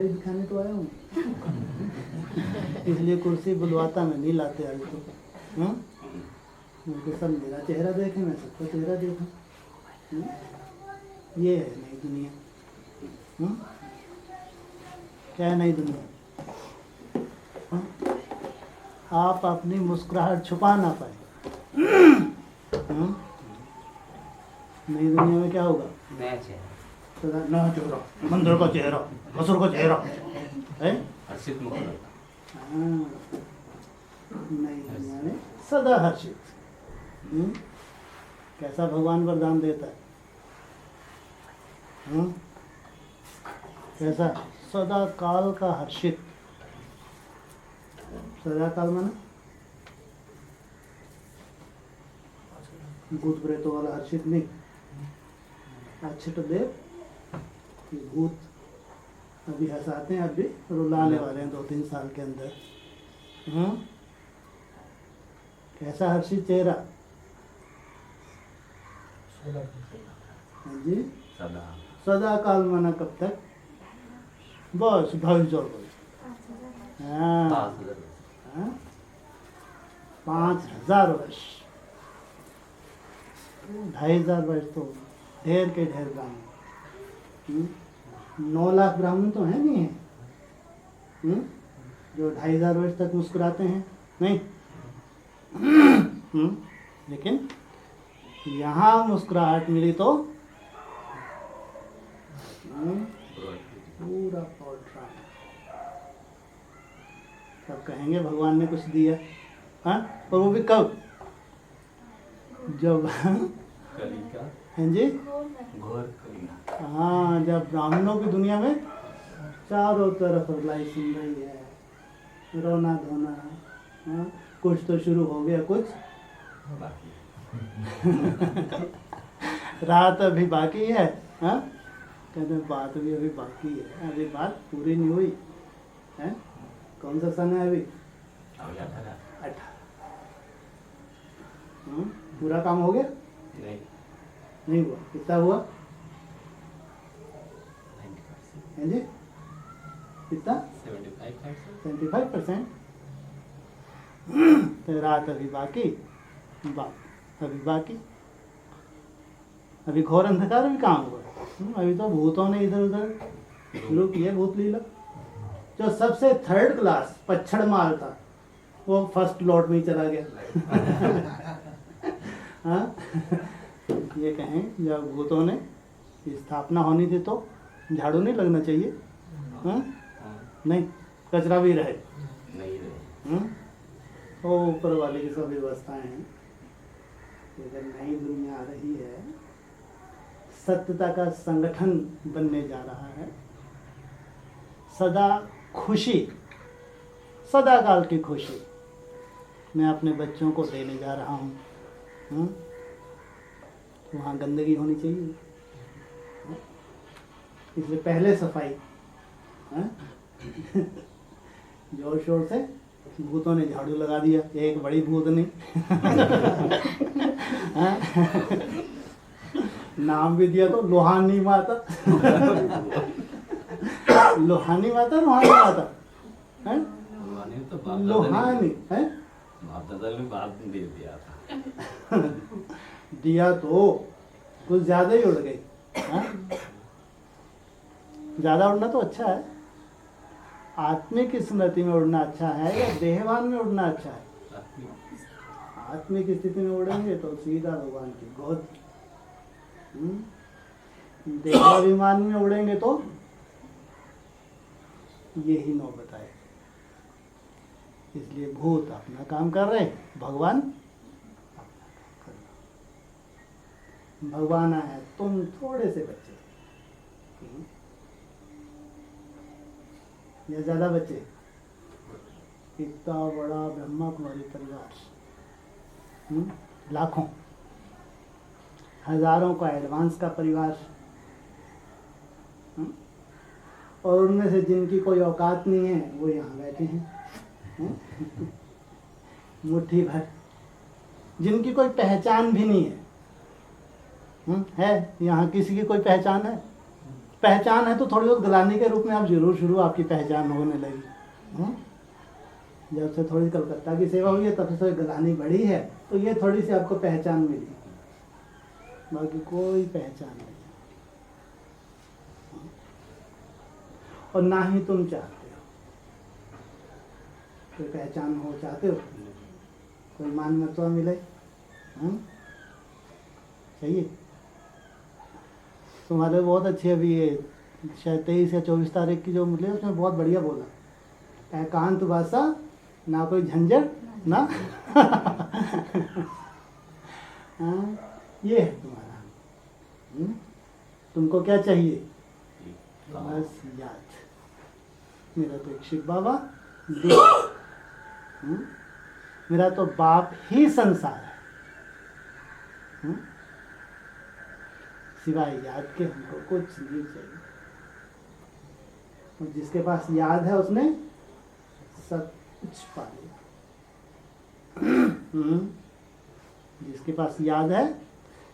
दिखाने तो आया हूँ इसलिए कुर्सी बुलवाता मैं नहीं लाते आज तो। मुझे सब मेरा चेहरा देखे, मैं सबका चेहरा देखूं। ये है नई दुनिया। क्या है नई दुनिया? आप अपनी मुस्कुराहट छुपा ना पाए। नई दुनिया में क्या होगा? नया चेहरा, नया चेहरा, मंदिर का चेहरा, असुर का चेहरा है। हर्षित मुखड़ा। नई दुनिया में सदा हर्षित। कैसा भगवान वरदान देता है? कैसा? सदा काल का हर्षित। सदा काल माना भूत प्रेतों वाला हर्षित नहीं। अच्छे तो देव भूत अभी हंसाते हैं, अभी रुलाने वाले हैं 2-3 साल के अंदर। कैसा हर्षित चेहरा? जी, सदा सदा काल माना कब तक? बस 2,500 वर्ष। 5,000 वर्ष। 2,500 वर्ष तो ढेर के ढेर ब्राह्मण। 9 लाख ब्राह्मण तो है नहीं है जो 2,500 वर्ष तक मुस्कुराते हैं, नहीं। लेकिन यहाँ मुस्कुराहट मिली तो पूरा पॉल्ट्रा। तब कहेंगे भगवान ने कुछ दिया। हाँ, और वो भी कब? जब कलिका, हैं जी, घोर कलिका। हाँ, जब ब्राह्मणों की दुनिया में चारों तरफ रुलाई सुन रही है, रोना धोना। हाँ, कुछ तो शुरू हो गया, कुछ बाकी रात अभी बाकी है। हाँ, कहते हैं बात भी अभी बाकी है, अभी बात पूरी नहीं हुई है। कौन सा सन है अभी? 18। पूरा काम हो गया? नहीं हुआ। कितना हुआ? 90%। जी, कितना? 75%। तो रात अभी बाकी, अभी बाकी। अभी घोर अंधकार भी काम हुआ। अभी तो भूतों ने इधर उधर शुरू किया भूत लीला। जो सबसे 3rd क्लास पच्छड़ माल था वो फर्स्ट लॉट में ही चला गया। हाँ, ये कहें जब भूतों ने स्थापना होनी थी तो झाड़ू नहीं लगना चाहिए। हाँ? नहीं, कचरा भी रहे। तो ऊपर वाले की सब व्यवस्थाएं हैं। अगर नई दुनिया आ रही है, सत्यता का संगठन बनने जा रहा है। सदा खुशी, सदा काल की खुशी मैं अपने बच्चों को देने जा रहा हूँ। वहाँ गंदगी होनी चाहिए, इसलिए पहले सफाई। जोर शोर से भूतों ने झाड़ू लगा दिया, एक बड़ी भूत ने। नाम भी दिया तो लोहानी माता। लोहानी माता, लोहानी माता है। लोहानी है, बाप दे दिया था। दिया तो कुछ ज्यादा ही उड़ गई। ज्यादा उड़ना तो अच्छा है। आत्मिक स्मृति में उड़ना अच्छा है या देहवान में उड़ना अच्छा है? आत्मिक स्थिति में उड़ेंगे तो सीधा भगवान की गोद। देहाभिमान में उड़ेंगे तो यही नौबत आए। इसलिए भूत अपना काम कर रहे, भगवान अपना काम कर रहे। भगवान आया, तुम थोड़े से बच्चे या ज्यादा बच्चे। इतना बड़ा ब्रह्मा कुमारी परिवार, लाखों हजारों का एडवांस का परिवार, और उनमें से जिनकी कोई औकात नहीं है वो यहाँ बैठे हैं। मुट्ठी भर, जिनकी कोई पहचान भी नहीं है। है यहाँ किसी की कोई पहचान है? पहचान है तो थोड़ी बहुत गलानी के रूप में आप जरूर शुरू आपकी पहचान होने लगी। जब से थोड़ी कलकत्ता की सेवा हुई है तब से थोड़ी गलानी बढ़ी है, तो ये थोड़ी सी आपको पहचान मिली, बाकी कोई पहचान नहीं। और ना ही तुम चाहते हो कोई पहचान हो, चाहते हो कोई मान मर्तबा मिले, चाहिए? तुम्हारे बहुत अच्छी अभी ये शायद 23 या 24 तारीख की जो मिले उसमें बहुत बढ़िया बोला, एकांत वासा, ना कोई झंझट ना हाँ, ये है तुम्हारा। तुमको क्या चाहिए? बस याद, मेरा तो एक शिव बाबा, मेरा तो बाप ही संसार है, सिवाय याद के हमको कुछ नहीं चाहिए। और जिसके पास याद है उसने सब कुछ पा लिया। जिसके पास याद है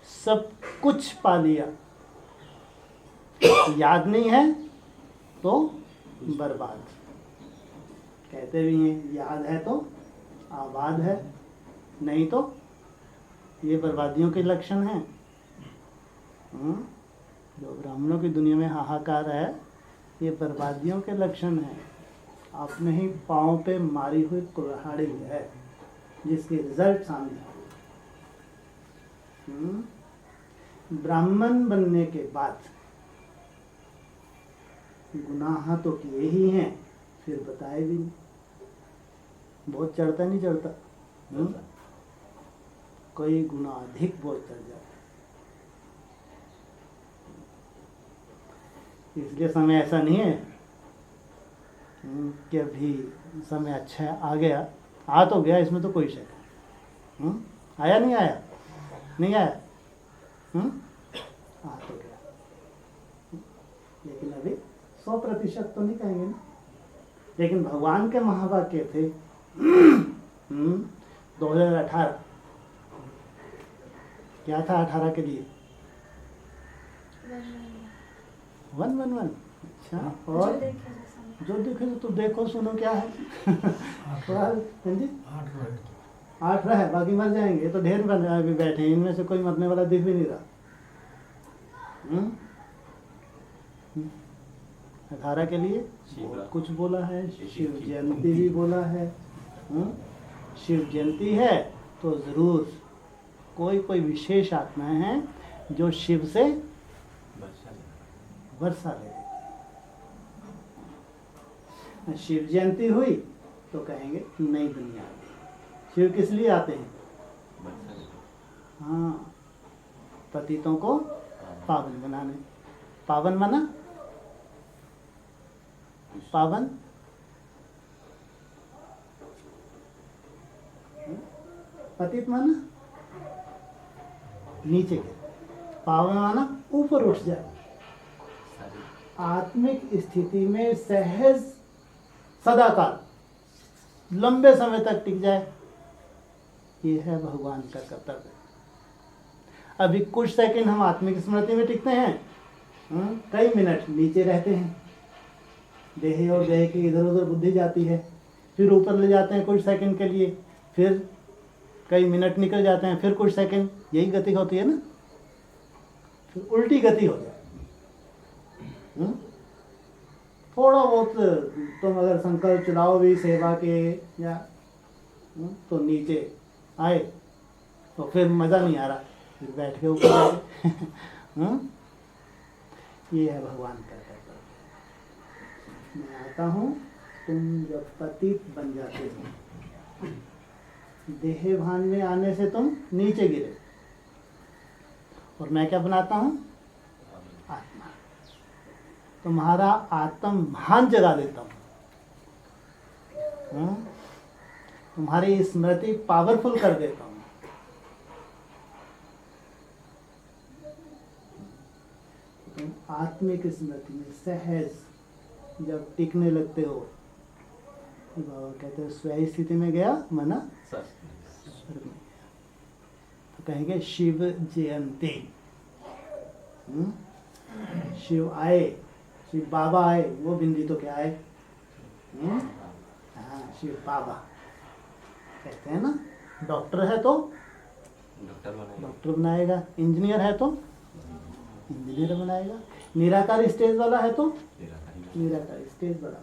सब कुछ पा लिया, याद नहीं है तो बर्बाद। कहते भी हैं याद है तो आबाद है, नहीं तो ये बर्बादियों के लक्षण हैं। जो ब्राह्मणों की दुनिया में हाहाकार है, ये बर्बादियों के लक्षण हैं। आपने ही पाँव पे मारी हुई कुल्हाड़ी है जिसके रिजल्ट सामने आ गए। ब्राह्मण बनने के बाद गुनाह तो किए ही हैं, फिर बताए भी नहीं। बहुत चढ़ता नहीं चढ़ता, कोई गुना अधिक बहुत चढ़ जाता। इसलिए समय ऐसा नहीं है कि अभी समय अच्छा है, आ गया, आ तो गया, इसमें तो कोई शक है। आया नहीं आया, नहीं आया, आ तो गया। लेकिन अभी 100% तो नहीं कहेंगे ना। लेकिन भगवान के महावाक्य थे 2018 क्या था 18 के लिए 111। अच्छा, और जो देखे तो देखो सुनो क्या है थोड़ा जी 8 है, बाकी मर जाएंगे। तो ढेर बन अभी बैठे, इनमें से कोई मरने वाला दिख भी नहीं रहा। 18 के लिए बहुत कुछ बोला है, शिव जयंती भी बोला है। शिव जयंती है तो जरूर कोई विशेष आत्माएं हैं जो शिव से वर्षा ले। शिव जयंती हुई तो कहेंगे नई दुनिया आ गई। शिव किस लिए आते हैं? हाँ, पतितों को पावन बनाने। पावन माना पावन, पतित माना नीचे गिर, पावन माना ऊपर उठ जाए, आत्मिक स्थिति में सहज सदाकाल लंबे समय तक टिक जाए। ये है भगवान का कर्तव्य। अभी कुछ सेकंड हम आत्मिक स्मृति में टिकते हैं, कई मिनट नीचे रहते हैं, देह और देह की इधर उधर बुद्धि जाती है, फिर ऊपर ले जाते हैं कुछ सेकंड के लिए, फिर कई मिनट निकल जाते हैं, फिर कुछ सेकंड, यही गति होती है ना। फिर उल्टी गति हो जाए। थोड़ा बहुत तुम अगर संकल्प चलाओ भी सेवा के या तो नीचे आए तो फिर मज़ा नहीं आ रहा, फिर बैठ के ऊपर जाए। ये है भगवान का कर्तव्य। मैं आता हूँ, तुम जब पतित बन जाते हो, देह भान में आने से तुम नीचे गिरे, और मैं क्या बनाता हूँ? आत्मा। तुम्हारा आत्म भान जगा देता हूँ, तुम्हारी स्मृति पावरफुल कर देता हूँ। तुम आत्मिक स्मृति में सहज जब टिकने लगते हो, बाबा कहते हैं स्वयं स्थिति में गया मना स्वर्ग में गया। तो कहेंगे शिव जयंती। शिव आए, शिव बाबा आए, वो बिंदी तो क्या है? हाँ, शिव बाबा कहते हैं ना। डॉक्टर है तो डॉक्टर बनाएगा, इंजीनियर है तो इंजीनियर बनाएगा, निराकार स्टेज वाला है तो निराकार स्टेज वाला।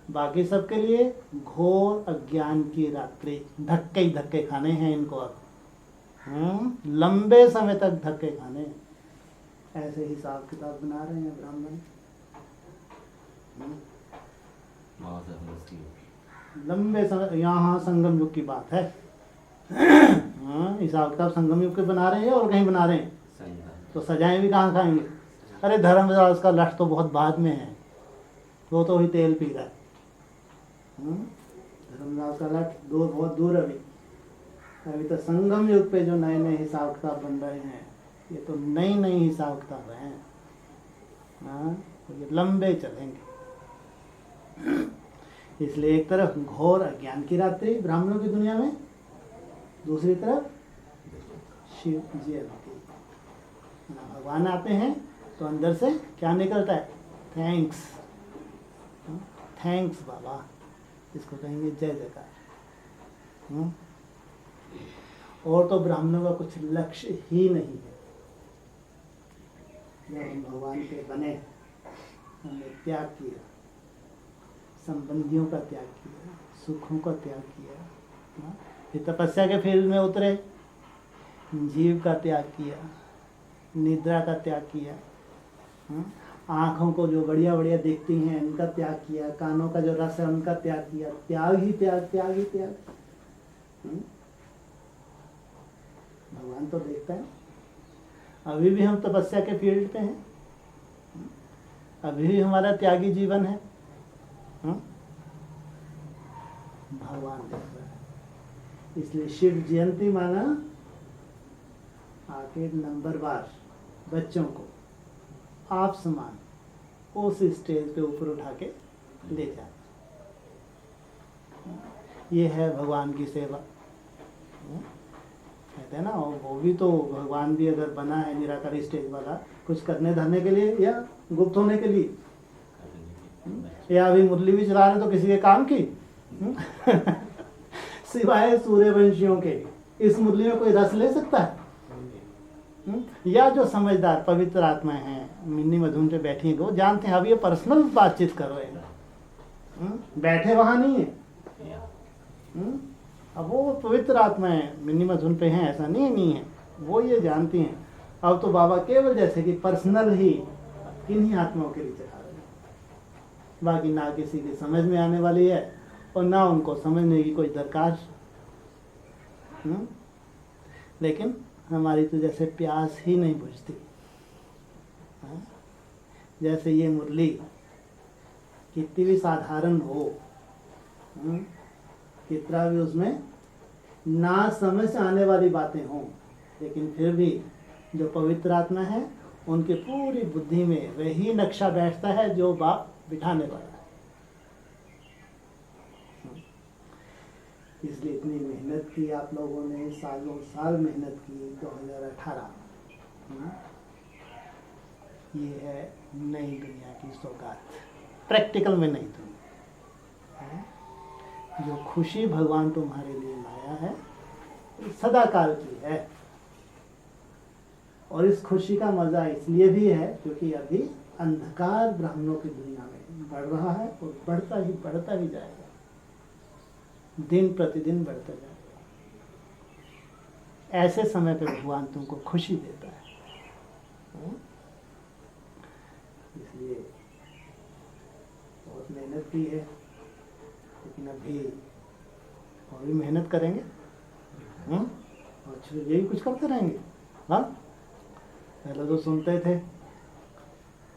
बाकी सबके लिए घोर अज्ञान की रात्रि, धक्के ही धक्के खाने हैं इनको अब। लंबे समय तक धक्के खाने, ऐसे हिसाब किताब बना रहे हैं ब्राह्मण। लंबे समय, यहाँ संगम युग की बात है। हिसाब किताब संगम युग के बना रहे हैं और कहीं बना रहे हैं, तो सजाएं भी कहाँ खाएंगे? अरे धर्मराज का लठ तो बहुत बाद में है, वो तो ही तेल पी रहा है। धर्मराज का लठ दूर, बहुत दूर। अभी तो संगम युग पे जो नए नए हिसाब किताब बन रहे हैं, ये तो नई नई हिसाब किताब हैं। तो ये लंबे चलेंगे। इसलिए एक तरफ घोर अज्ञान की रात्रि ब्राह्मणों की दुनिया में, दूसरी तरफ शिव जयंती। भगवान आते हैं तो अंदर से क्या निकलता है? थैंक्स, थैंक्स बाबा, इसको कहेंगे जय जयकार। और तो ब्राह्मणों का कुछ लक्ष्य ही नहीं है। जब हम भगवान के बने, हमने त्याग किया, संबंधियों का त्याग किया, सुखों का त्याग किया, फिर तपस्या के फील्ड में उतरे, जीव का त्याग किया, निद्रा का त्याग किया, आँखों को जो बढ़िया बढ़िया देखती हैं उनका त्याग किया, कानों का जो रस है उनका त्याग किया, त्याग ही त्याग, त्याग ही त्याग। भगवान तो देखता है। अभी भी हम तपस्या के फील्ड पे हैं, अभी भी हमारा त्यागी जीवन है। भगवान देख रहा है। इसलिए शिव जयंती माना आके नंबरवार बच्चों को आप समान उस स्टेज पे ऊपर उठा के ले जाना, ये है भगवान की सेवा। कहते हैं ना, और वो भी तो भगवान भी अगर बना है निराकारी स्टेज वाला, कुछ करने धरने के लिए या गुप्त होने के लिए, या अभी मुरली भी चला रहे तो किसी के काम की सिवाय सूर्यवंशियों के इस मुरली में कोई रस ले सकता है? या जो समझदार पवित्र आत्माएं हैं, मिन्नी मधुन पे बैठी हैं, वो जानते हैं अब ये पर्सनल बातचीत करो है, बैठे वहां नहीं है। अब वो पवित्र आत्माएं मिन्नी मधुन पे हैं, ऐसा नहीं है, वो ये जानती हैं। अब तो बाबा केवल जैसे कि पर्सनल ही किन्हीं आत्माओं के लिए चढ़ा रहे हैं, बाकी ना किसी की समझ में आने वाली है और ना उनको समझने की कोई दरकार। लेकिन हमारी तो जैसे प्यास ही नहीं बुझती। जैसे ये मुरली कितनी भी साधारण हो, कितना भी उसमें ना समझ आने वाली बातें हों, लेकिन फिर भी जो पवित्र आत्मा है उनकी पूरी बुद्धि में वही नक्शा बैठता है जो बाप बिठाने वाला है। इसलिए इतनी मेहनत की आप लोगों ने, सालों साल मेहनत की। 2018 ये है नई दुनिया की सौगात, प्रैक्टिकल में नई दुनिया। जो खुशी भगवान तुम्हारे लिए लाया है सदा काल की है, और इस खुशी का मजा इसलिए भी है क्योंकि अभी अंधकार ब्राह्मणों की दुनिया में बढ़ रहा है और बढ़ता ही जाएगा, दिन प्रतिदिन बढ़ता जाएगा। ऐसे समय पे भगवान तुमको खुशी देता है। इसलिए बहुत मेहनत की है, लेकिन अभी और भी मेहनत करेंगे और यही कुछ करते रहेंगे। हाँ, पहले तो सुनते थे,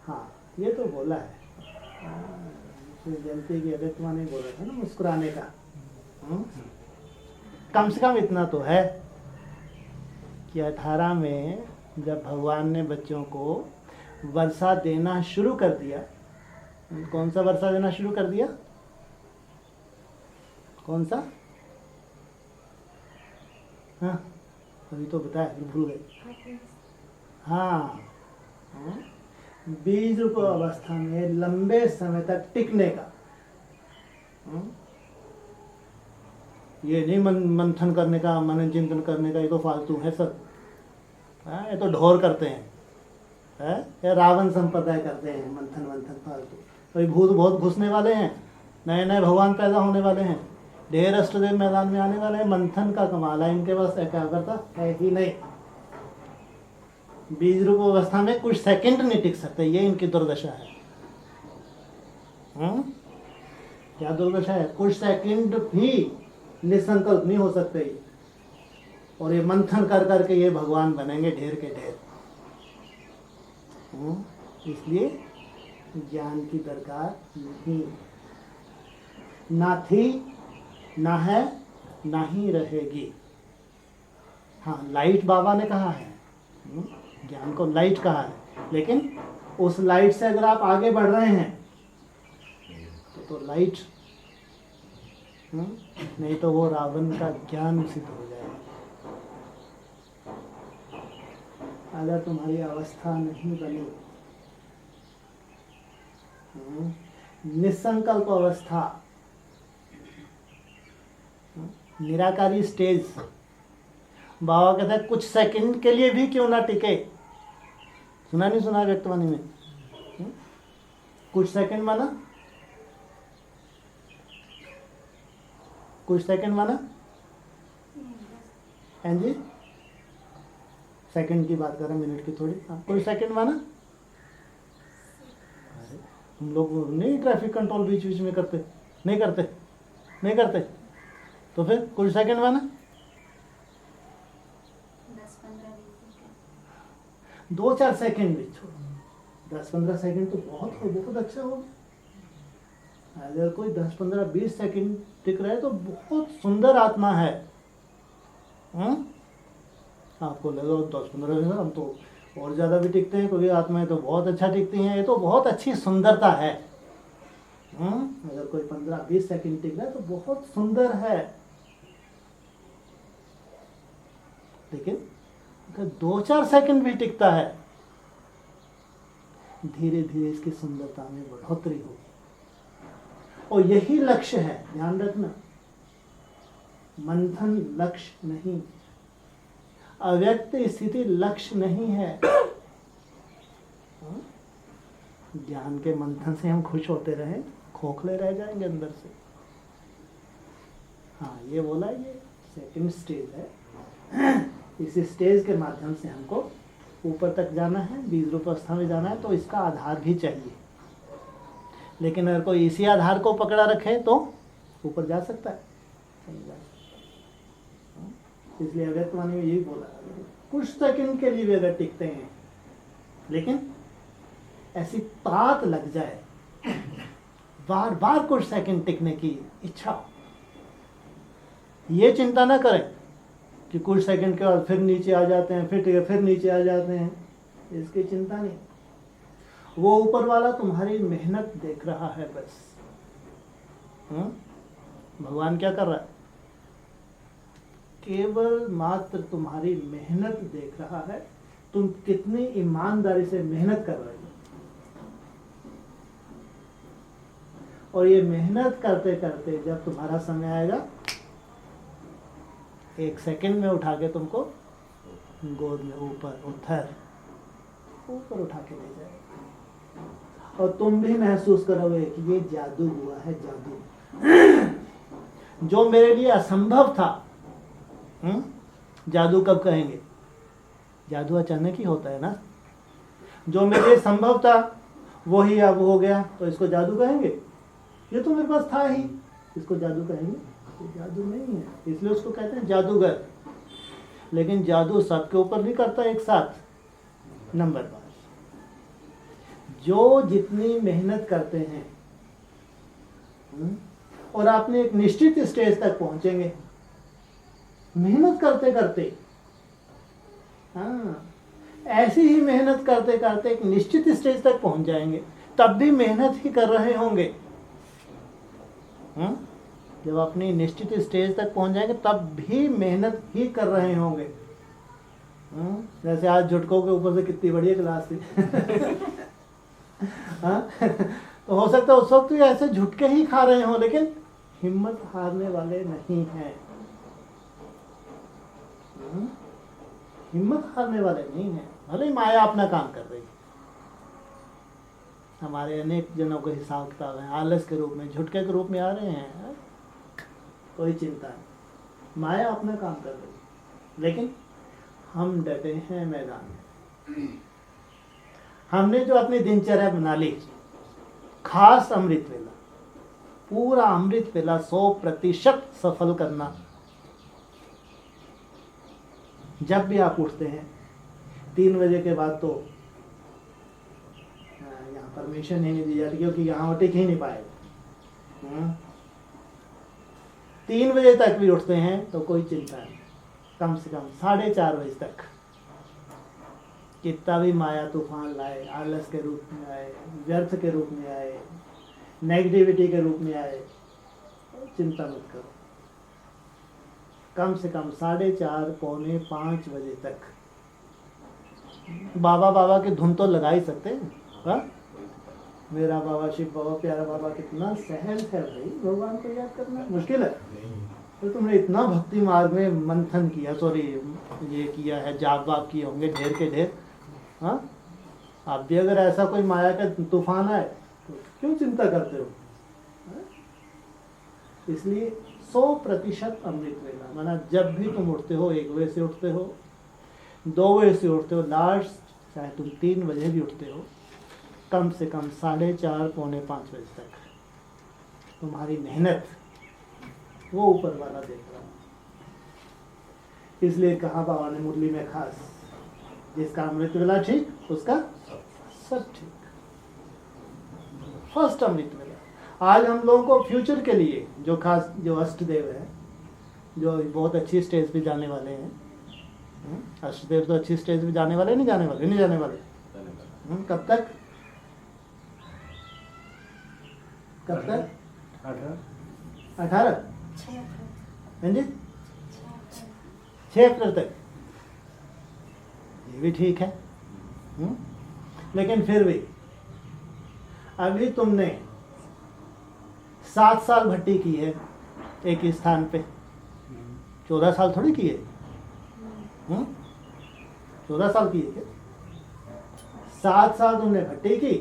हाँ ये तो बोला है जयंती की, अगर तुम्हारा नहीं बोला था ना मुस्कुराने का। कम से कम इतना तो है कि 18 में जब भगवान ने बच्चों को वर्षा देना शुरू कर दिया, कौन सा वर्षा देना शुरू कर दिया? कौन सा? हाँ अभी तो बताया, भूल गए। हाँ, बीज रूप अवस्था में लंबे समय तक टिकने का। ये नहीं मंथन करने का, मनन चिंतन करने का, ये तो फालतू है सब। ये तो ढोर करते हैं, ये रावण संप्रदाय करते हैं मंथन फालतू। कोई भूत बहुत घुसने वाले हैं, नए नए भगवान पैदा होने वाले हैं, ढेर अष्टदेव मैदान में आने वाले हैं। मंथन का कमाल है इनके पास, एकाग्रता है ही नहीं। बीज रूप अवस्था में कुछ सेकंड नहीं टिक सकते, ये इनकी दुर्दशा है। क्या दुर्दशा है? कुछ सेकंड भी निसंकल्प नहीं हो सकते ये। और ये मंथन कर करके ये भगवान बनेंगे ढेर के ढेर। इसलिए ज्ञान की दरकार नहीं, ना थी, ना है, ना ही रहेगी। हाँ, लाइट बाबा ने कहा है, ज्ञान को लाइट कहा है, लेकिन उस लाइट से अगर आप आगे बढ़ रहे हैं तो लाइट, नहीं तो वो रावण का ज्ञान सिद्ध हो जाएगा। अगर तुम्हारी अवस्था नहीं बनी, निसंकल्प अवस्था, निराकारी स्टेज, बाबा कहता है कुछ सेकंड के लिए भी क्यों ना टिके। सुना नहीं सुना व्यक्तवाणी में? कुछ सेकंड माना, कुछ सेकंड माना हैं जी? सेकंड की बात कर रहे हैं, मिनट की थोड़ी। कुछ सेकंड माना? अरे हम लोग नहीं ट्रैफिक कंट्रोल बीच बीच में करते, नहीं करते, नहीं करते, तो फिर कुछ सेकंड माना 2-4 सेकंड भी छोड़ो, 10-15 सेकंड तो बहुत अच्छा हो। अगर कोई 10-15-20 सेकंड टिक रहे तो बहुत सुंदर आत्मा है। आपको लगा 10-15 मिनट हम तो और ज़्यादा भी टिकते हैं, क्योंकि आत्माएं तो बहुत अच्छा टिकती हैं, ये तो बहुत अच्छी सुंदरता है। अगर कोई 15-20 सेकंड टिक रहा है तो बहुत सुंदर है। लेकिन अगर 2-4 सेकंड भी टिकता है, धीरे धीरे इसकी सुंदरता में बढ़ोतरी होगी। और यही लक्ष्य है, ध्यान रखना। मंथन लक्ष्य नहीं, अव्यक्त स्थिति लक्ष्य नहीं है। ज्ञान के मंथन से हम खुश होते रहे, खोखले रह जाएंगे अंदर से। हाँ, ये बोला, ये सेकंड स्टेज है। इस स्टेज के माध्यम से हमको ऊपर तक जाना है, बीज रूप अवस्था में जाना है, तो इसका आधार भी चाहिए। लेकिन अगर कोई इसी आधार को पकड़ा रखे तो ऊपर जा सकता है, नहीं जा सकता। इसलिए अव्यक्तवाणी में यही बोला, कुछ सेकंड के लिए भी अगर टिकते हैं, लेकिन ऐसी ताक लग जाए, बार बार कुछ सेकंड टिकने की इच्छा, ये चिंता ना करें कि कुछ सेकंड के बाद फिर नीचे आ जाते हैं, फिर नीचे आ जाते हैं, इसकी चिंता नहीं। वो ऊपर वाला तुम्हारी मेहनत देख रहा है बस। भगवान क्या कर रहा है? केवल मात्र तुम्हारी मेहनत देख रहा है, तुम कितनी ईमानदारी से मेहनत कर रहे हो। और ये मेहनत करते करते जब तुम्हारा समय आएगा, 1 सेकंड में उठा के तुमको गोद में ऊपर उठा के ले जाएगा। और तुम भी महसूस करोगे कि ये जादू हुआ है, जादू जो मेरे लिए असंभव था। जादू कब कहेंगे? जादू अचानक ही होता है ना। जो मेरे लिए संभव था वही अब हो गया, तो इसको जादू कहेंगे? ये तो मेरे पास था ही, इसको जादू कहेंगे? तो जादू नहीं है, इसलिए उसको कहते हैं जादूगर। लेकिन जादू सबके ऊपर नहीं करता एक साथ। नंबर 5, जो जितनी मेहनत करते हैं, और आपने एक निश्चित स्टेज तक पहुंचेंगे मेहनत करते करते। ऐसी ही मेहनत करते करते एक निश्चित स्टेज तक पहुंच जाएंगे, तब भी मेहनत ही कर रहे होंगे। जब अपनी निश्चित स्टेज तक पहुंच जाएंगे तब भी मेहनत ही कर रहे होंगे। जैसे आज झुटकों के ऊपर से कितनी बढ़िया क्लास थी। हाँ? तो हो सकता है उस वक्त तो ऐसे झुटके ही खा रहे हो, लेकिन हिम्मत हारने वाले नहीं हैं। हिम्मत हारने वाले नहीं हैं, भले ही माया अपना काम कर रही है। हमारे अनेक जनों के हिसाब किताब हैं, आलस के रूप में, झुटके के रूप में आ रहे हैं, कोई चिंता नहीं, माया अपना काम कर रही है। लेकिन हम डटे हैं मैदान में। हमने जो अपनी दिनचर्या बना ली, खास अमृत वेला, पूरा अमृत वेला 100% सफल करना। जब भी आप उठते हैं 3 बजे के बाद, तो यहाँ परमिशन ही नहीं दी जाती, क्योंकि यहाँ टिक ही नहीं पाएगा। 3 बजे तक भी उठते हैं तो कोई चिंता नहीं, कम से कम 4:30 बजे तक कितना भी माया तूफान लाए, आलस के रूप में आए, व्यर्थ के रूप में आए, नेगेटिविटी के रूप में आए, चिंता मत करो। कम से कम 4:30 पौने 5 बजे तक बाबा बाबा की धुन तो लगा ही सकते हैं। हाँ? मेरा बाबा, शिव बाबा, प्यारा बाबा, कितना सहज है भाई, भगवान को याद करना मुश्किल है। तो तुमने इतना भक्ति मार्ग में मंथन किया, सॉरी ये किया है, जाप वाप किए होंगे ढेर के ढेर। हाँ, आप भी अगर ऐसा कोई माया का तूफान आए तो क्यों चिंता करते हो? हाँ? इसलिए 100% अमृत वेला, माना जब भी तुम उठते हो, 1 बजे से उठते हो, 2 बजे से उठते हो, लास्ट चाहे तुम 3 बजे भी उठते हो, कम से कम 4:30 पौने 5 बजे तक तुम्हारी मेहनत वो ऊपर वाला देख रहा है। इसलिए कहा बाबा ने मुरली में खास, जिसका अमृत वेला ठीक उसका सब ठीक। फर्स्ट अमृत वेला। आज हम लोगों को फ्यूचर के लिए जो खास, जो अष्टदेव है, जो बहुत अच्छी स्टेज पे जाने वाले हैं, अष्टदेव तो अच्छी स्टेज पे जाने वाले, नहीं जाने वाले, नहीं जाने वाले। कब तक? कब तक? 18 जी, 6 अप्रैल तक। ये भी ठीक है। लेकिन फिर भी अभी तुमने 7 साल भट्टी की है एक ही स्थान पे, 14 साल थोड़ी की है। 14 साल की है क्या? 7 साल तुमने भट्टी की,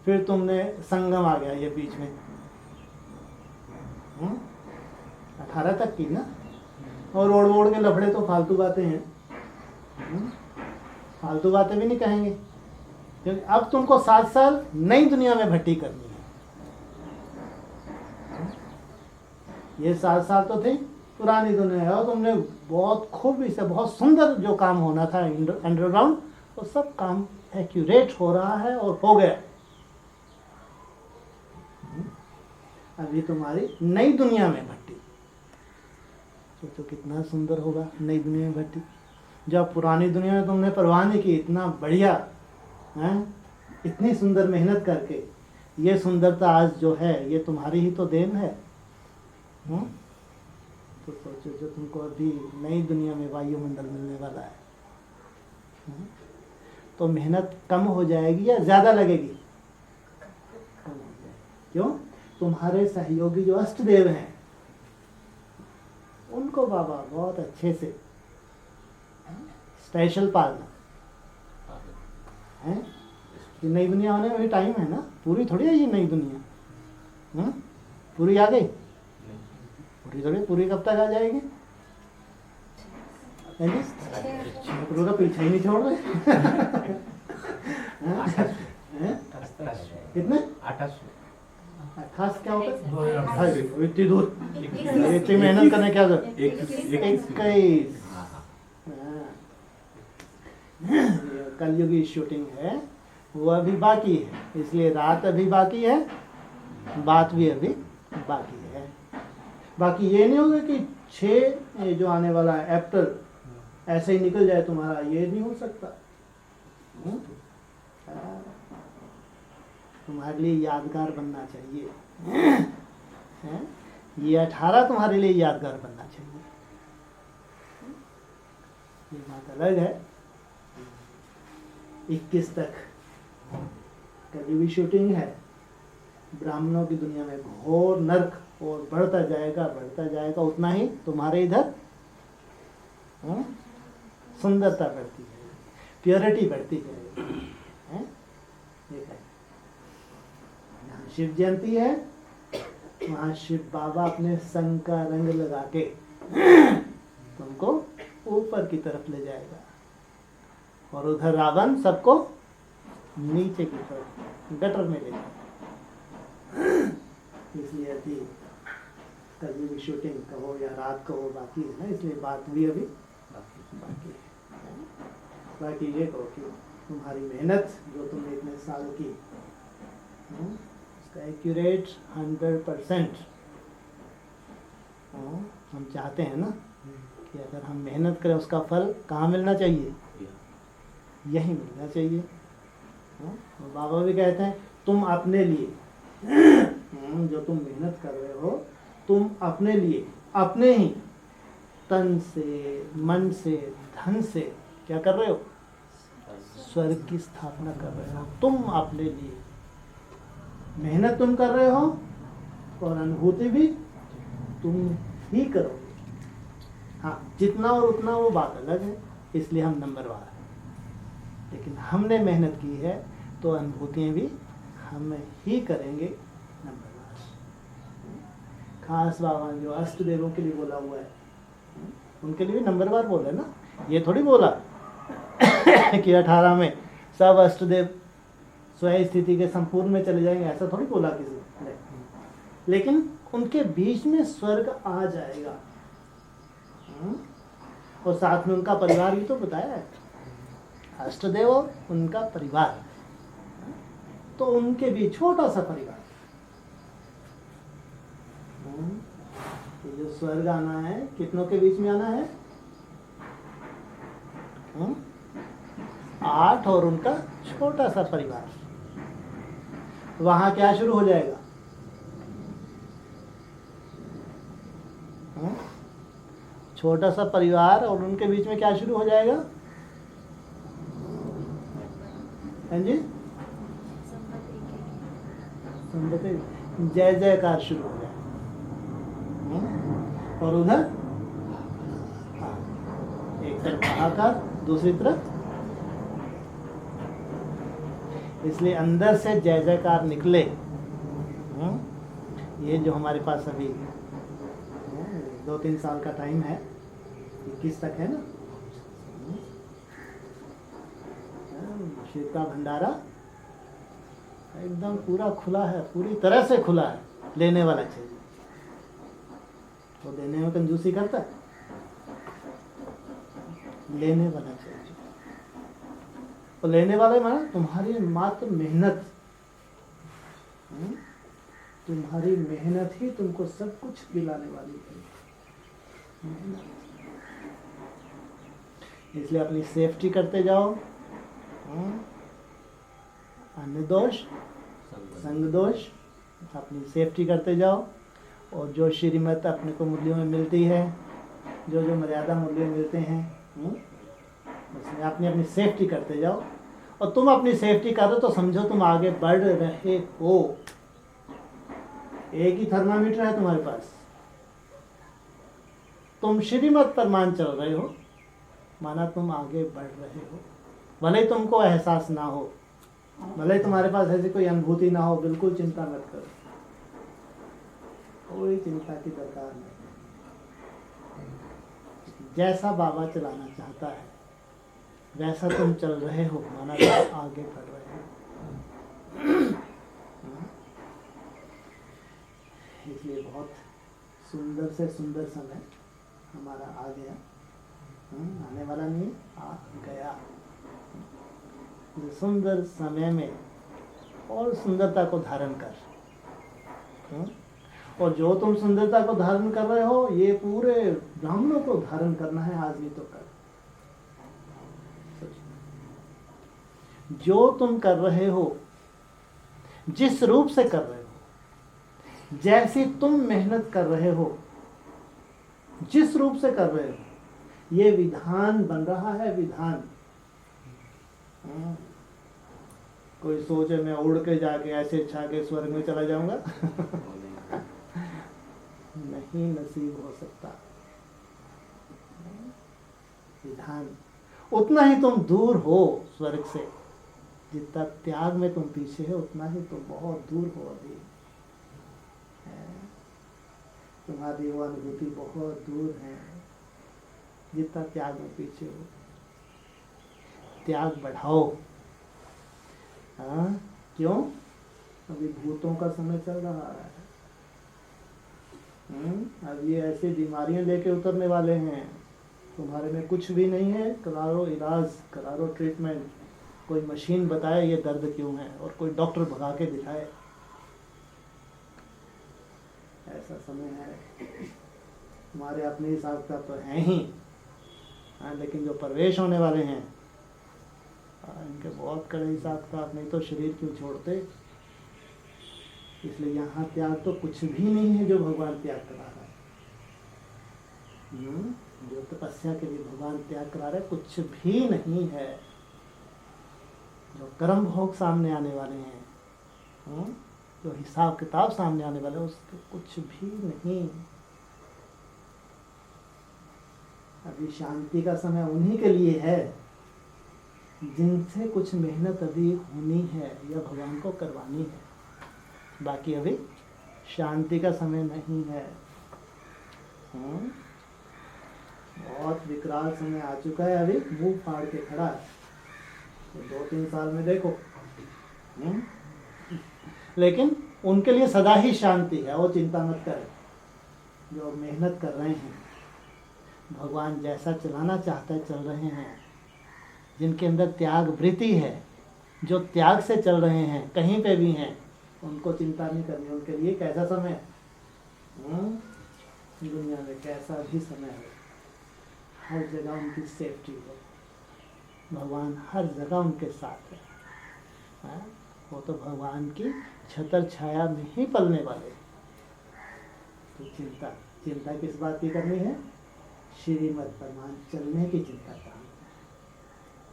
फिर तुमने संगम आ गया ये बीच में, 18 तक की ना। और ओढ़ के लफड़े तो फालतू बातें हैं, फालतू बातें भी नहीं कहेंगे, क्योंकि अब तुमको 7 साल नई दुनिया में भट्टी करनी है। ये 7 साल तो थे पुरानी दुनिया, और तुमने बहुत खूबी से, बहुत सुंदर जो काम होना था अंडरग्राउंड, वो सब काम एक्यूरेट हो रहा है और हो गया। अभी तुम्हारी नई दुनिया में भट्टी, सोचो कितना सुंदर होगा नई दुनिया में भट्टी। जब पुरानी दुनिया में तुमने परवाह नहीं की, इतना बढ़िया है, इतनी सुंदर मेहनत करके, ये सुंदरता आज जो है ये तुम्हारी ही तो देन है। तो सोचो जो तुमको अभी नई दुनिया में वायुमंडल मिलने वाला है, तो मेहनत कम हो जाएगी या ज़्यादा लगेगी? कम हो जाएगी। क्यों? तुम्हारे सहयोगी जो अष्टदेव हैं, उनको बाबा बहुत अच्छे से स्पेशल पालना है। ये नई दुनिया आने में भी टाइम है ना, पूरी थोड़ी है ये नई दुनिया। पूरी आ गई? पूरी थोड़ी, पूरी कब तक आ जाएगी? पूरा का पीछा ही नहीं छोड़ रहे। कितने? 28 क्या होता है? इतनी दूर, इतनी मेहनत करने क्या जरूरत? 21। कलयुगी शूटिंग है, वो अभी बाकी है, इसलिए रात अभी बाकी है, बात भी अभी बाकी है। बाकी ये नहीं होगा कि 6 जो आने वाला है अप्रैल ऐसे ही निकल जाए तुम्हारा, ये नहीं हो सकता। तुम्हारे लिए यादगार बनना चाहिए। ये 18 तुम्हारे लिए यादगार बनना चाहिए। ये बात अलग है। 21 तक कभी भी शूटिंग है। ब्राह्मणों की दुनिया में घोर नर्क, और बढ़ता जाएगा उतना ही तुम्हारे इधर सुंदरता बढ़ती जाएगी, प्योरिटी बढ़ती जाएगी। हैं? ये है। यहाँ शिव जयंती है, वहाँ शिव बाबा अपने संग का रंग लगा के तुमको ऊपर की तरफ ले जाएगा, और उधर रावण सबको नीचे की तरफ गटर में ले जाएगा। इसलिए अभी कभी भी शूटिंग कहो या रात कहो बाकी है ना, इसलिए बात भी अभी बाकी है। बाकी ये कहो कि तुम्हारी मेहनत जो तुमने इतने साल की, उसका एक्यूरेट 100%। हम चाहते हैं ना कि अगर हम मेहनत करें उसका फल कहाँ मिलना चाहिए, यही मिलना चाहिए। तो बाबा भी कहते हैं तुम अपने लिए जो तुम मेहनत कर रहे हो, तुम अपने लिए अपने ही तन से, मन से, धन से क्या कर रहे हो, स्वर्ग की स्थापना कर रहे हो। तुम अपने लिए मेहनत तुम कर रहे हो, और अनुभूति भी तुम ही करोगे। हाँ, जितना और उतना वो बात अलग है, इसलिए हम नंबरवार हैं। लेकिन हमने मेहनत की है तो अनुभूतियाँ भी हम ही करेंगे नंबरवार। खास बाबा जो अष्ट देवों के लिए बोला हुआ है, उनके लिए भी नंबरवार बोले ना। ये थोड़ी बोला कि 18 में सब अष्टदेव स्वयं स्थिति के संपूर्ण में चले जाएंगे, ऐसा थोड़ी बोला किसी ने। लेकिन उनके बीच में स्वर्ग आ जाएगा, और साथ में उनका परिवार भी तो बताया है, अष्टदेव और उनका परिवार। तो उनके बीच छोटा सा परिवार, जो स्वर्ग आना है कितनों के बीच में आना है, 8 और उनका छोटा सा परिवार। वहां क्या शुरू हो जाएगा, छोटा सा परिवार और उनके बीच में क्या शुरू हो जाएगा, हैं जी, जय जयकार शुरू हो जाएगा। और उधर एक तरफ हाहाकार, दूसरी तरफ, इसलिए अंदर से जय जयकार निकले। ये जो हमारे पास अभी 2-3 साल का टाइम है, 21 तक है ना, शिव का भंडारा एकदम पूरा खुला है, पूरी तरह से खुला है। लेने वाला चाहिए, वो देने में कंजूसी करता है, लेने वाला चाहिए। और लेने वाला माना तुम्हारी मात्र मेहनत, तुम्हारी मेहनत ही तुमको सब कुछ दिलाने वाली है। इसलिए अपनी सेफ्टी करते जाओ, अन्य दोष संग दोष, अपनी सेफ्टी करते जाओ। और जो श्रीमत अपने को मूल्यों में मिलती है, जो जो मर्यादा मूल्य मिलते हैं, उसमें अपनी अपनी सेफ्टी करते जाओ। और तुम अपनी सेफ्टी करो तो समझो तुम आगे बढ़ रहे हो। एक ही थर्मामीटर है तुम्हारे पास, तुम श्रीमत पर मान चल रहे हो, माना तुम आगे बढ़ रहे हो। भले ही तुमको एहसास ना हो, भले ही तुम्हारे पास ऐसी कोई अनुभूति ना हो, बिल्कुल चिंता मत करो, कोई चिंता की दरकार नहीं। जैसा बाबा चलाना चाहता है वैसा तुम चल रहे हो, माना तुम आगे बढ़ रहे हो। इसलिए बहुत सुंदर से सुंदर समय हमारा आ गया, आने वाला नहीं, आ गया। सुंदर समय में और सुंदरता को धारण कर, और जो तुम सुंदरता को धारण कर रहे हो, ये पूरे ब्राह्मणों को धारण करना है। आज भी तो कर, जो तुम कर रहे हो, जिस रूप से कर रहे हो, जैसी तुम मेहनत कर रहे हो, जिस रूप से कर रहे हो, ये विधान बन रहा है, विधान। कोई सोचे मैं उड़ के जाके ऐसे छा के स्वर्ग में चला जाऊंगा नहीं नसीब हो सकता। विधान, उतना ही तुम दूर हो स्वर्ग से, जितना त्याग में तुम पीछे हो उतना ही तुम बहुत दूर हो अभी। तुम्हारी वो अनुभूति बहुत दूर है जितना त्याग में पीछे हो। त्याग बढ़ाओ। हाँ, क्यों? अभी भूतों का समय चल रहा है। अब ये ऐसी बीमारियां लेके उतरने वाले हैं। तुम्हारे में कुछ भी नहीं है, करा लो इलाज, करा लो ट्रीटमेंट। कोई मशीन बताए ये दर्द क्यों है और कोई डॉक्टर भगा के दिखाए। ऐसा समय है। हमारे अपने हिसाब का तो है ही, लेकिन जो प्रवेश होने वाले हैं इनके बहुत कड़े हिसाब का, नहीं तो शरीर क्यों छोड़ते। इसलिए यहाँ त्याग तो कुछ भी नहीं है जो भगवान त्याग करा रहा है। जो तपस्या के लिए भगवान त्याग करा रहे कुछ भी नहीं है। जो कर्म भोग सामने आने वाले हैं, जो हिसाब किताब सामने आने वाले हैं, उसके कुछ भी नहीं। अभी शांति का समय उन्हीं के लिए है जिनसे कुछ मेहनत अभी होनी है या भगवान को करवानी है। बाकी अभी शांति का समय नहीं है। बहुत विकराल समय आ चुका है। अभी मुंह फाड़ के खड़ा है। तो 2-3 साल में देखो। लेकिन उनके लिए सदा ही शांति है, वो चिंता मत करें। जो मेहनत कर रहे हैं, भगवान जैसा चलाना चाहता है चल रहे हैं। जिनके अंदर त्याग वृत्ति है, जो त्याग से चल रहे हैं, कहीं पे भी हैं, उनको चिंता नहीं करनी। उनके लिए कैसा समय है, दुनिया में कैसा भी समय है, हर जगह उनकी सेफ्टी है। भगवान हर जगह उनके साथ है। वो तो भगवान की छतर छाया में ही पलने वाले। तो चिंता किस बात की करनी है? श्रीमद् परमान चलने की चिंता करनी है,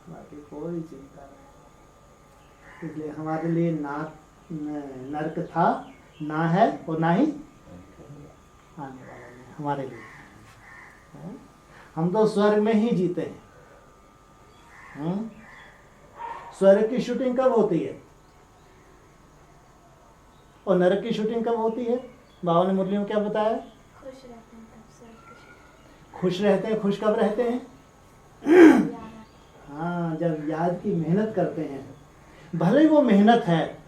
बाकी कोई चिंता नहीं। इसलिए हमारे लिए ना नर्क था, ना है और ना ही आने वाला नहीं हमारे लिए। हम तो स्वर्ग में ही जीते हैं। स्वर्ग की शूटिंग कब होती है और नरक की शूटिंग कब होती है? बाबा ने मुरली में क्या बताया? खुश रहते हैं। खुश कब रहते हैं? हाँ, जब याद की मेहनत करते हैं। भले वो मेहनत है,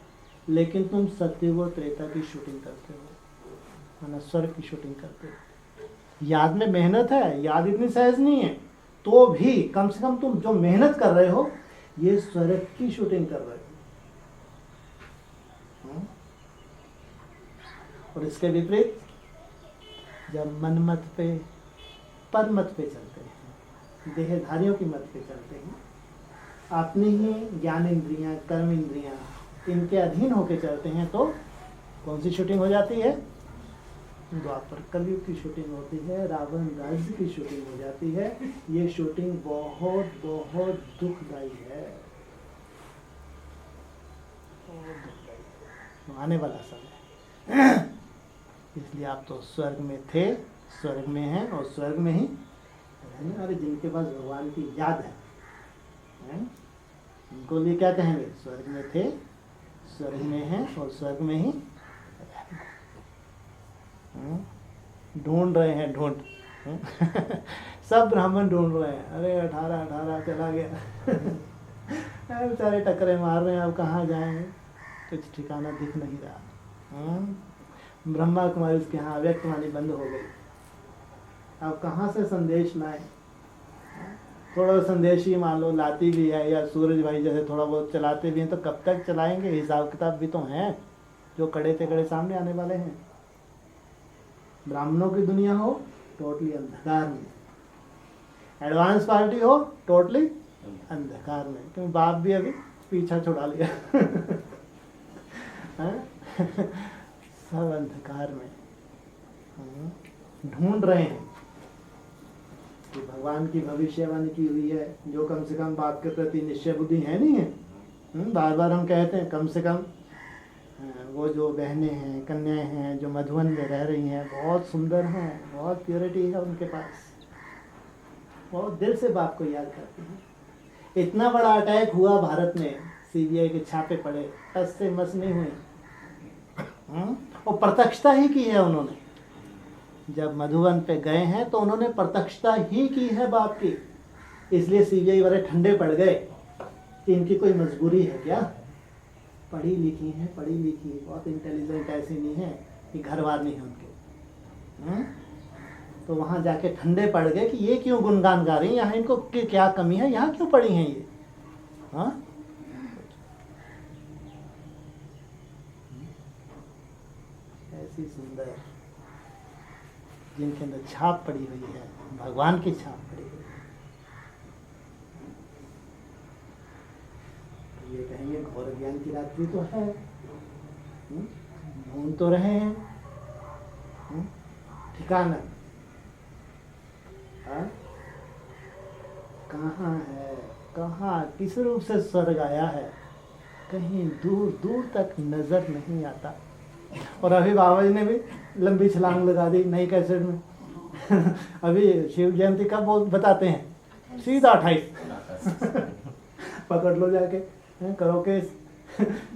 लेकिन तुम सत्य व त्रेता की शूटिंग करते हो, है ना, स्वर्ग की शूटिंग करते हो। याद में मेहनत है, याद इतनी सहज नहीं है, तो भी कम से कम तुम जो मेहनत कर रहे हो ये स्वर्ग की शूटिंग कर रहे हो। और इसके विपरीत जब मन मत पे, पर मत पे चलते हैं, देहधारियों की मत पे चलते हैं, अपनी ही ज्ञान इंद्रियां, कर्म इंद्रियां इनके अधीन होके चलते हैं, तो कौन सी शूटिंग हो जाती है? द्वापर कलयुग की शूटिंग होती है, रावण राज्य की शूटिंग हो जाती है। ये शूटिंग बहुत बहुत दुखदायी है, आने वाला समय। इसलिए आप तो स्वर्ग में थे, स्वर्ग में हैं और स्वर्ग में ही रहने वाले। जिनके पास भगवान की याद है, उनको लिए क्या कहेंगे? स्वर्ग में थे, स्वर्ग में हैं और स्वर्ग में ही ढूंढ रहे हैं, ढूंढ सब ब्राह्मण ढूंढ रहे हैं। अरे 18 चला गया बेचारे टकरे मार रहे हैं, अब कहाँ जाएंगे? कुछ ठिकाना दिख नहीं रहा। ब्रह्मा कुमारी उसके यहाँ अव्यक्त वाणी बंद हो गई। अब कहाँ से संदेश लाए? थोड़ा संदेश ही मान लो लाती भी है, या सूरज भाई जैसे थोड़ा बहुत चलाते भी हैं, तो कब तक चलाएंगे? हिसाब किताब भी तो हैं जो कड़े ते कड़े सामने आने वाले हैं। ब्राह्मणों की दुनिया हो टोटली अंधकार में, एडवांस पार्टी हो टोटली अंधकार में, क्योंकि बाप भी अभी पीछा छुड़ा लिया सब अंधकार में ढूंढ रहे हैं। कि भगवान की भविष्यवाणी की हुई है, जो कम से कम बाप के प्रति निश्चय बुद्धि है नहीं है। बार बार हम कहते हैं कम से कम वो जो बहनें हैं, कन्याएं हैं, जो मधुबन में रह रही हैं, बहुत सुंदर हैं, बहुत प्योरिटी है उनके पास, बहुत दिल से बाप को याद करती हैं। इतना बड़ा अटैक हुआ भारत में, सीबीआई के छापे पड़े, टस से मस नहीं हुई। और प्रत्यक्षता ही की है उन्होंने। जब मधुबन पे गए हैं तो उन्होंने प्रत्यक्षता ही की है बाप की, इसलिए सीबीआई वाले ठंडे पड़ गए कि इनकी कोई मजबूरी है क्या। पढ़ी लिखी है, पढ़ी लिखी, बहुत इंटेलिजेंट, ऐसी नहीं है कि घर बार नहीं है उनके। तो वहाँ जाके ठंडे पड़ गए कि ये क्यों गुणगान गा रही हैं, यहाँ इनको क्या कमी है, यहाँ क्यों पढ़ी हैं ये। हाँ, ऐसी सुंदर जिनके अंदर छाप पड़ी हुई है, भगवान की छाप पड़ी हुई है। ये कहेंगे घोर ज्ञान की रात्रि तो है, ढूंढ तो रहे हैं, ठिकाना कहाँ है, कहाँ किस रूप से स्वर्ग आया है, कहीं दूर दूर तक नजर नहीं आता। और अभी बाबा जी ने भी लंबी छलांग लगा दी नई कैसेट में। अभी शिव जयंती कब बताते हैं, सीधा 28 पकड़ लो जाके, करो केस,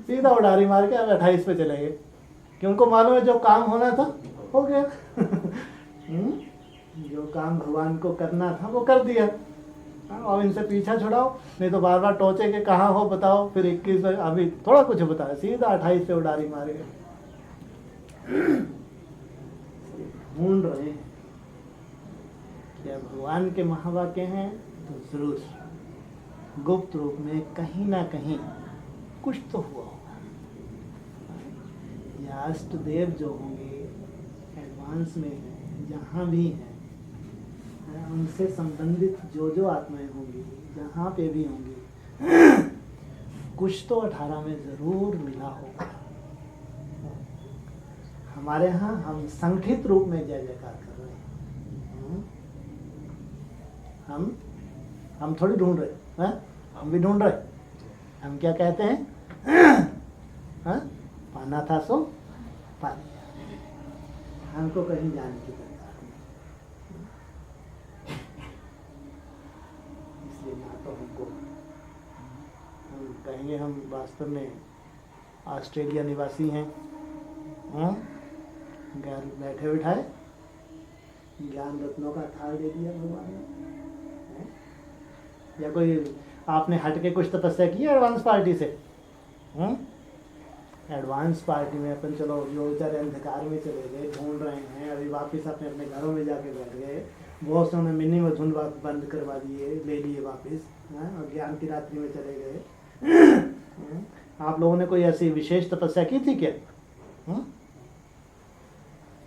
सीधा उड़ारी मार के अब 28 पे चले गए, कि उनको मालूम है जो काम होना था हो गया। जो काम भगवान को करना था वो कर दिया। अब इनसे पीछा छुड़ाओ, नहीं तो बार बार टोचे के कहाँ हो बताओ, फिर 21 अभी थोड़ा कुछ बताया, सीधा 28 पे उड़ारी मार गए। ढूंढ रहे हैं क्या भगवान के महावाक्य हैं, तो जरूर गुप्त रूप में कहीं ना कहीं कुछ तो हुआ होगा। या अष्टदेव जो होंगे एडवांस में हैं, जहाँ भी हैं, उनसे संबंधित जो जो आत्माएं होंगी, जहाँ पे भी होंगी, कुछ तो 18 में जरूर मिला होगा। हमारे यहाँ हम संगठित रूप में जय जयकार कर रहे हैं। हम थोड़ी ढूंढ रहे हैं, हम भी ढूंढ रहे। हम क्या कहते हैं, पाना था सो पा लिया, हमको कहीं जाने की दरकार नहीं। इसलिए ना तो हमको, हम कहेंगे हम वास्तव में ऑस्ट्रेलिया निवासी हैं, घर बैठे बिठाए ज्ञान रत्नों का थाल दे दिया भगवान ने। या कोई आपने हट के कुछ तपस्या की है एडवांस पार्टी से। एडवांस पार्टी में अपन चलो जो बेचारे अंधकार में चले गए, ढूंढ रहे हैं, अभी वापस अपने अपने घरों में जाके बैठ गए, बहुत से उन्होंने मिनी मधुन बंद करवा दिए, ले लिए वापस, और ज्ञान की रात्रि में चले गए। आप लोगों ने कोई ऐसी विशेष तपस्या की थी क्या?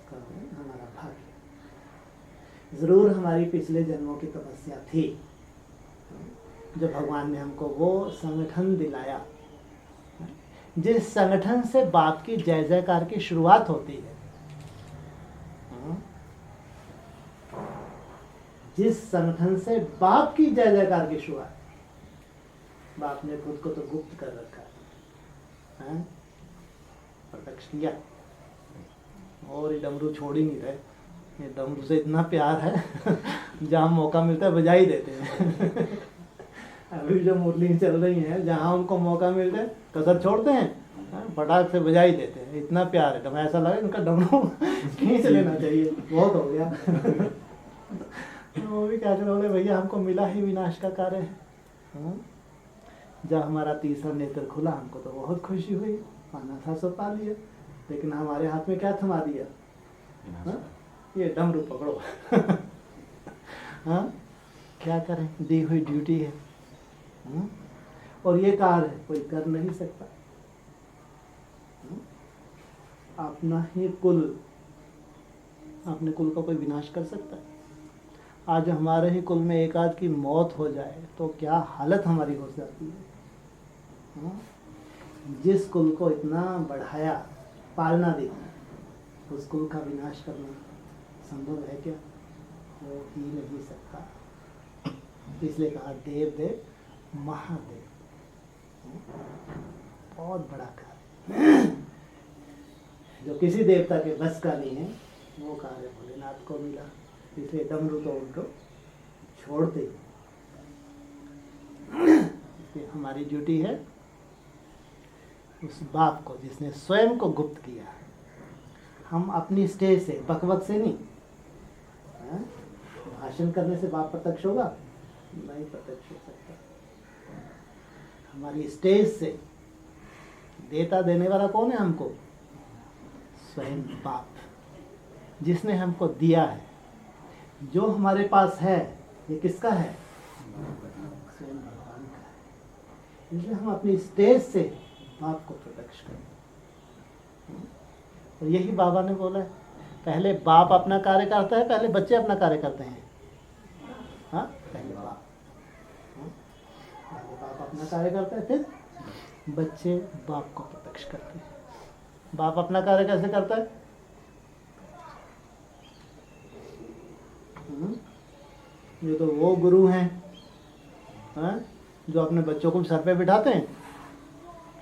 हमारा भाग्य, जरूर हमारी पिछले जन्मों की तपस्या थी, जो भगवान ने हमको वो संगठन दिलाया, जिस संगठन से बाप की जय जयकार की शुरुआत होती है। जिस संगठन से बाप की जय जयकार की शुरुआत, बाप ने खुद को तो गुप्त कर रखा है, प्रत्यक्ष किया, और ये डमरू छोड़ ही नहीं रहे। ये डमरू से इतना प्यार है, जहाँ मौका मिलता है बजा ही देते हैं। अभी जो मुरली चल रही हैं, जहाँ उनको मौका मिलता है कसर छोड़ते हैं, फटाक से बजा ही देते हैं, इतना प्यार है। तो ऐसा लगे उनका डमरू खींच लेना चाहिए, बहुत हो गया। वो भी क्या करोगे भैया, हमको मिला ही विनाश का कार्य है। जब हमारा तीसरा नेत्र खुला, हमको तो बहुत खुशी हुई, पाना था सो पा लिया, लेकिन हमारे हाथ में क्या थमा दिया, ये डमरू पकड़ो। हाँ, क्या करें, दी हुई ड्यूटी है। और ये कार्य कोई कर नहीं सकता। अपना ही कुल, अपने कुल का कोई विनाश कर सकता है? आज हमारे ही कुल में एक आध की मौत हो जाए तो क्या हालत हमारी हो जाती है। जिस कुल को इतना बढ़ाया, पालना दी, उस कुल का विनाश करना संभव है क्या? हो ही नहीं सकता। इसलिए कहा देव देव महादेव, बहुत बड़ा कार्य जो किसी देवता के बस का नहीं है, वो कार्य भोलेनाथ को मिला। इसलिए डमरू तो उनको छोड़ते ही। इसलिए हमारी ड्यूटी है उस बाप को जिसने स्वयं को गुप्त किया, हम अपनी स्टेज से, बकबक से नहीं, भाषण करने से बाप प्रत्यक्ष होगा? नहीं प्रत्यक्ष हो सकता। हमारी स्टेज से देता देने वाला कौन है हमको? स्वयं बाप, जिसने हमको दिया है। जो हमारे पास है ये किसका है? स्वयं भगवान का है। इसलिए हम अपनी स्टेज से बाप को प्रत्यक्ष करें। और यही बाबा ने बोला है, पहले बाप अपना कार्य करता है, पहले बच्चे अपना कार्य करते हैं। हाँ, पहले बाप अपना कार्य करता है, फिर बच्चे बाप को प्रत्यक्ष करते हैं। बाप अपना कार्य कैसे करता है? ये तो वो गुरु हैं, हाँ? जो अपने बच्चों को सर पे बिठाते हैं,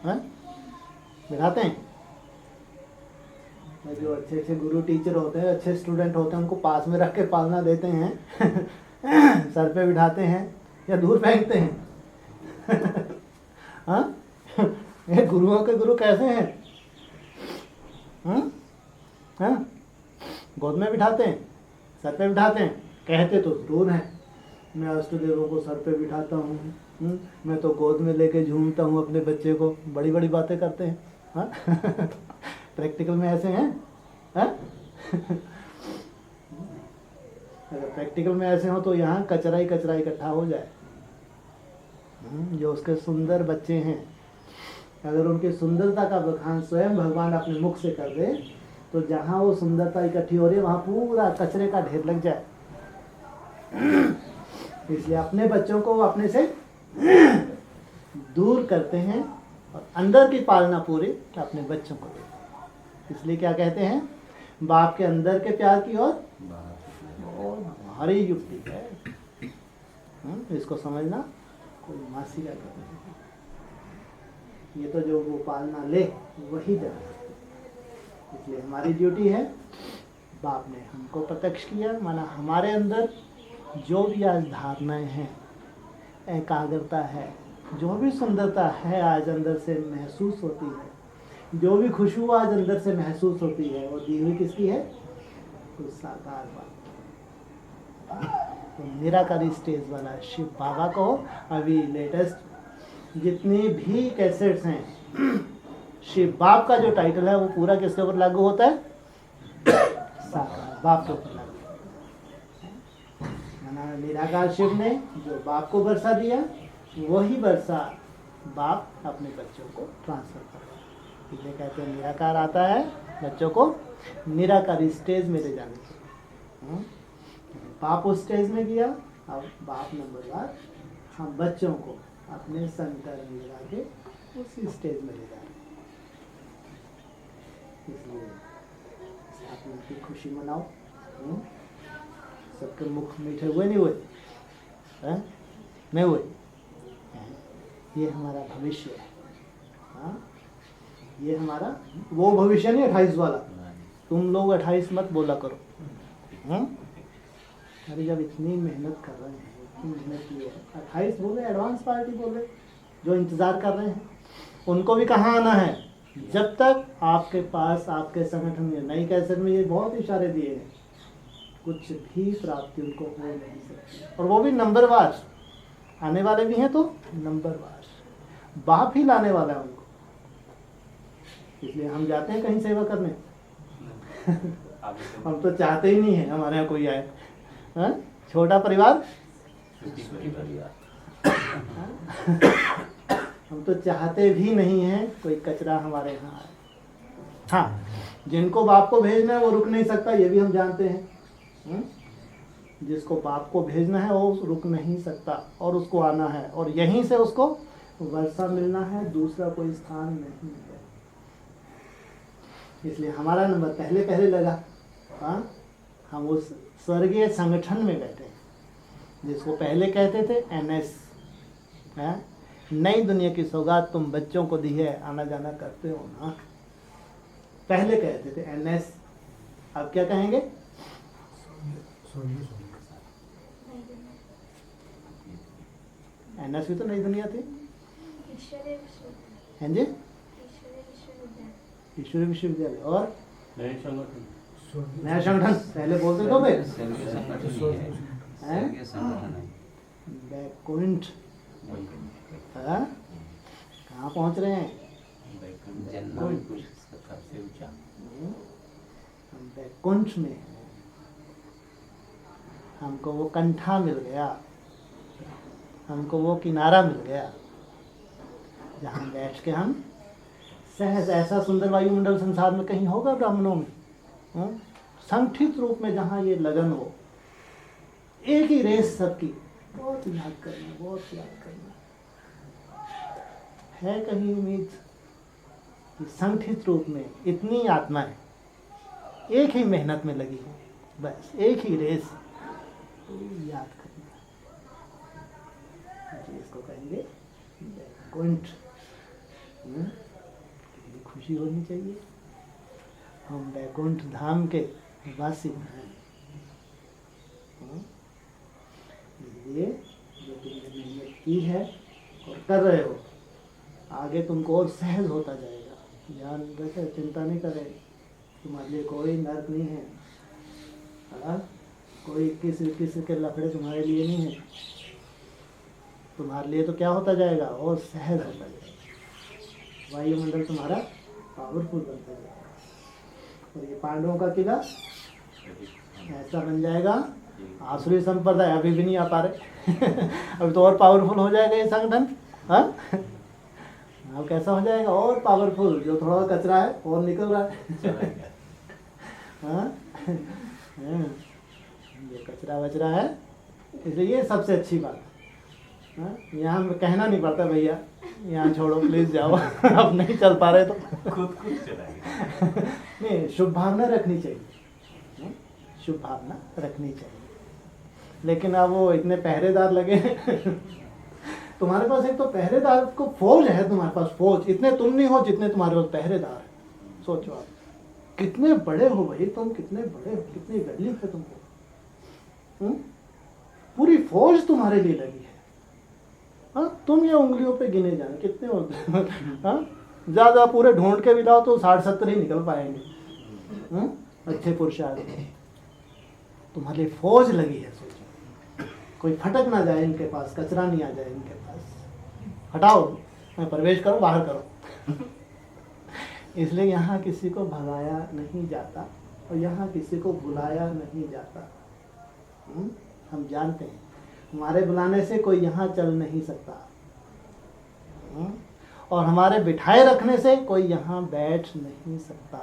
हाँ? बिठाते हैं। जो अच्छे अच्छे गुरु टीचर होते हैं, अच्छे स्टूडेंट होते हैं, उनको पास में रख के पालना देते हैं सर पे बिठाते हैं या दूर फेंकते हैं हाँ? ये गुरुओं के गुरु कैसे हैं? हाँ? गोद में बिठाते हैं, सर पे बिठाते हैं, कहते तो दूर हैं, मैं अष्टदेवों को सर पे बिठाता हूँ, मैं तो गोद में लेके झूमता हूँ अपने बच्चे को, बड़ी बड़ी बातें करते हैं। हाँ? प्रैक्टिकल में ऐसे हैं? हाँ? अगर प्रैक्टिकल में ऐसे हो तो यहाँ कचरा ही कचरा इकट्ठा हो जाए। जो उसके सुंदर बच्चे हैं, अगर उनकी सुंदरता का बखान स्वयं भगवान अपने मुख से कर दे तो जहाँ वो सुंदरता इकट्ठी हो रही है वहाँ पूरा कचरे का ढेर लग जाए। इसलिए अपने बच्चों को अपने से दूर करते हैं और अंदर की पालना पूरी अपने बच्चों को देते हैं। इसलिए क्या कहते हैं? बाप के अंदर के प्यार की ओर बहुत भारी युक्ति है। इसको समझना कोई मासी का काम नहीं। ये तो जो वो पालना ले वही जान सकते। इसलिए हमारी ड्यूटी है, बाप ने हमको प्रत्यक्ष किया, माना हमारे अंदर जो भी आज धारणाएं हैं, एकाग्रता है, जो भी सुंदरता है आज अंदर से महसूस होती है, जो भी खुशबू आज अंदर से महसूस होती है, वो दी हुई किसकी है? तो साकार बाप। तो निराकारी स्टेज वाला शिव बाबा को अभी लेटेस्ट जितनी भी कैसेट्स हैं, शिव बाप का जो टाइटल है वो पूरा किसके ऊपर लागू होता है? साकार बाप के ऊपर लागू। निराकार शिव ने जो बाप को वर्षा दिया, वही वर्षा बाप अपने बच्चों को ट्रांसफर करता है। इसलिए कहते हैं निराकार आता है बच्चों को निराकारी स्टेज में ले जाने के। बाप उस स्टेज में गया, अब बाप नंबरवार हम बच्चों को अपने संकर में लगा के उसी स्टेज में ले जाए। इसलिए स्थापना की खुशी मनाओ। सबके मुख मीठे हुए नहीं हुए? नहीं हुए? ये हमारा भविष्य है। हाँ? ये हमारा वो भविष्य नहीं 28 वाला। तुम लोग 28 मत बोला करो। अरे जब इतनी मेहनत कर रहे हैं, इतनी मेहनत की है, 28 बोले, एडवांस पार्टी बोले, जो इंतज़ार कर रहे हैं उनको भी कहाँ आना है? जब तक आपके पास आपके संगठन में नई कैसेट में ये बहुत इशारे दिए हैं, कुछ भी प्राप्ति उनको हो नहीं सकती। और वो भी नंबरवार आने वाले भी हैं, तो नंबरवार बाप ही लाने वाला है उनको। इसलिए हम जाते हैं कहीं सेवा करने हम तो चाहते ही नहीं है हमारे यहाँ कोई आए। हाँ? छोटा परिवार हम तो चाहते भी नहीं हैं कोई कचरा हमारे यहाँ आए। हाँ, जिनको बाप को भेजना है वो रुक नहीं सकता, ये भी हम जानते हैं। जिसको बाप को भेजना है वो रुक नहीं सकता और उसको आना है, और यहीं से उसको वर्षा मिलना है, दूसरा कोई स्थान नहीं है। इसलिए हमारा नंबर पहले पहले लगा। हाँ, हम उस स्वर्गीय संगठन में बैठे हैं जिसको पहले कहते थे NS है। नई दुनिया की सौगात तुम बच्चों को दी है, आना जाना करते हो ना। पहले कहते थे NS, अब क्या कहेंगे? NS भी तो नई दुनिया थी। हैं जी? ईश्वरीय विश्वविद्यालय और नए संगठन नया संगठन पहले बोलते तो भाई स्वर्गीय संगठन है। बैकुंठ। हाँ? कहाँ पहुँच रहे हैं? जन्नत सबसे ऊंचा। हम बैकुंठ में हैं। हमको वो कंठा मिल गया, हमको वो किनारा मिल गया जहाँ बैठ के हम सहज, ऐसा सुंदर वायुमंडल संसार में कहीं होगा ब्राह्मणों में? संगठित रूप में जहाँ ये लगन हो, एक ही रेस सबकी, बहुत याद करना, बहुत याद करना। है कहीं उम्मीद कि संगठित रूप में इतनी आत्माएं एक ही मेहनत में लगी हो, बस एक ही रेस, तो याद करना। इसको कहेंगे बैकुंठ। कितनी खुशी होनी चाहिए, हम बैकुंठ धाम के वासी हैं। इसलिए जो तुमने मेहनत की है और कर रहे हो, आगे तुमको और सहज होता जाएगा। ध्यान रखें, चिंता नहीं करें, तुम्हारे लिए कोई नर्क नहीं है। कोई किसी के लफड़े तुम्हारे लिए नहीं है। तुम्हारे लिए तो क्या होता जाएगा, और सहज होता जाएगा। वायुमंडल तुम्हारा पावरफुल बनता जाएगा, और ये पांडवों का किला ऐसा बन जाएगा। आसुरी संप्रदाय अभी भी नहीं आ पा रहे अभी तो और पावरफुल हो जाएगा ये संगठन। हाँ, अब कैसा हो जाएगा और पावरफुल, जो थोड़ा कचरा है और निकल रहा है हाँ, ये कचरा वचरा है, इसलिए ये सबसे अच्छी बात है। यहाँ कहना नहीं पड़ता भैया यहाँ छोड़ो प्लीज जाओ अब नहीं चल पा रहे तो खुद चलाएंगे। नहीं, शुभ भावना रखनी चाहिए, शुभ भावना रखनी चाहिए। लेकिन अब वो इतने पहरेदार लगे तुम्हारे पास एक तो पहरेदार को फौज है, तुम्हारे पास फौज, इतने तुम नहीं हो जितने तुम्हारे पास पहरेदार है। सोचो आप कितने बड़े हो भाई तुम, कितने बड़े हो, कितनी वैल्यू है तुमको। पूरी फौज तुम्हारे लिए लगी है। हाँ, तुम ये उंगलियों पे गिने जाने कितने होते हैं। हाँ, ज़्यादा पूरे ढूंढ के भी लाओ तो 60-70 ही निकल पाएंगे। अच्छे पुरुषार्थ तुम्हारे लिए फौज लगी है। सोचो कोई फटक ना जाए इनके पास, कचरा नहीं आ जाए इनके पास। हटाओ, मैं प्रवेश करो, बाहर करो इसलिए यहाँ किसी को भगाया नहीं जाता और यहाँ किसी को बुलाया नहीं जाता। हम जानते हैं हमारे बुलाने से कोई यहाँ चल नहीं सकता, और हमारे बिठाए रखने से कोई यहाँ बैठ नहीं सकता।